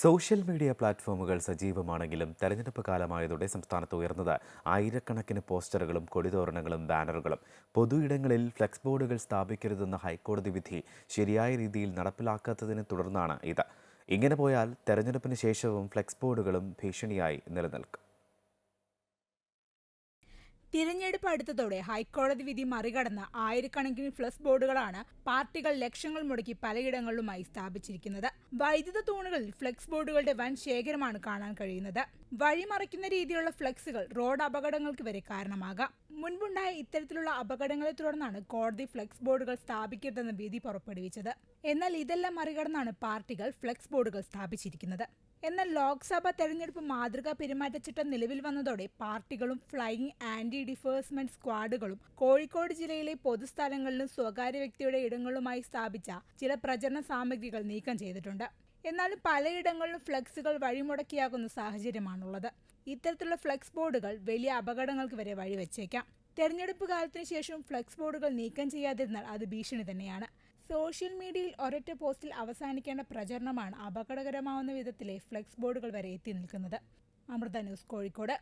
Social media പ്ലാറ്റ്ഫോമുകൾ സജീവമാണെങ്കിലും തെരഞ്ഞെടുപ്പ് കാലമായതോടെ സംസ്ഥാനത്ത് ഉയർന്നത് ആയിരക്കണക്കിന് പോസ്റ്ററുകളും കൊടിതോരണങ്ങളും ബാനറുകളും. പൊതുയിടങ്ങളിൽ ഫ്ലെക്സ് ബോർഡുകൾ സ്ഥാപിക്കരുതെന്ന ഹൈക്കോടതി വിധി ശരിയായ രീതിയിൽ നടപ്പിലാക്കാത്തതിനെ തുടർന്നാണ് ഇത്. ഇങ്ങനെ പോയാൽ തെരഞ്ഞെടുപ്പിന് ശേഷവും ഫ്ലെക്സ് ബോർഡുകളും ഭീഷണിയായി നിലനിൽക്കും. തിരഞ്ഞെടുപ്പ് അടുത്തതോടെ ഹൈക്കോടതി വിധി മറികടന്ന ആയിരക്കണക്കിന് ഫ്ലക്സ് ബോർഡുകളാണ് പാർട്ടികൾ ലക്ഷങ്ങൾ മുടക്കി പലയിടങ്ങളിലുമായി സ്ഥാപിച്ചിരിക്കുന്നത്. വൈദ്യുത തൂണുകളിൽ ഫ്ലെക്സ് ബോർഡുകളുടെ വൻ ശേഖരമാണ് കാണാൻ കഴിയുന്നത്. വഴിമറിക്കുന്ന രീതിയിലുള്ള ഫ്ലെക്സുകൾ റോഡ് അപകടങ്ങൾക്ക് വരെ കാരണമാകാം. മുൻപുണ്ടായ ഇത്തരത്തിലുള്ള അപകടങ്ങളെ തുടർന്നാണ് കോടതി ഫ്ലെക്സ് ബോർഡുകൾ സ്ഥാപിക്കരുതെന്ന വിധി പുറപ്പെടുവിച്ചത്. എന്നാൽ ഇതെല്ലാം മറികടന്നാണ് പാർട്ടികൾ ഫ്ലെക്സ് ബോർഡുകൾ സ്ഥാപിച്ചിരിക്കുന്നത്. എന്നാൽ ലോക്സഭാ തെരഞ്ഞെടുപ്പ് മാതൃകാ പെരുമാറ്റച്ചട്ടം നിലവിൽ വന്നതോടെ പാർട്ടികളും ഫ്ലൈയിങ് ആന്റി ഡിഫേഴ്സ്മെന്റ് സ്ക്വാഡുകളും കോഴിക്കോട് ജില്ലയിലെ പൊതുസ്ഥലങ്ങളിലും സ്വകാര്യ വ്യക്തിയുടെ ഇടങ്ങളിലുമായി സ്ഥാപിച്ച ചില പ്രചരണ സാമഗ്രികൾ നീക്കം ചെയ്തിട്ടുണ്ട്. എന്നാലും പലയിടങ്ങളിലും ഫ്ലെക്സുകൾ വഴിമുടക്കിയാകുന്ന സാഹചര്യമാണുള്ളത്. ഇത്തരത്തിലുള്ള ഫ്ലെക്സ് ബോർഡുകൾ വലിയ അപകടങ്ങൾക്ക് വരെ വഴിവെച്ചേക്കാം. തെരഞ്ഞെടുപ്പ് കാലത്തിന് ശേഷം ഫ്ലെക്സ് ബോർഡുകൾ നീക്കം ചെയ്യാതിരുന്നാൽ അത് ഭീഷണി തന്നെയാണ്. സോഷ്യൽ മീഡിയയിൽ ഒരൊറ്റ പോസ്റ്റിൽ അവസാനിക്കേണ്ട പ്രചരണമാണ് അപകടകരമാവുന്ന വിധത്തിലെ ഫ്ലെക്സ് ബോർഡുകൾ വരെ എത്തി നിൽക്കുന്നത്. അമൃത ന്യൂസ്, കോഴിക്കോട്.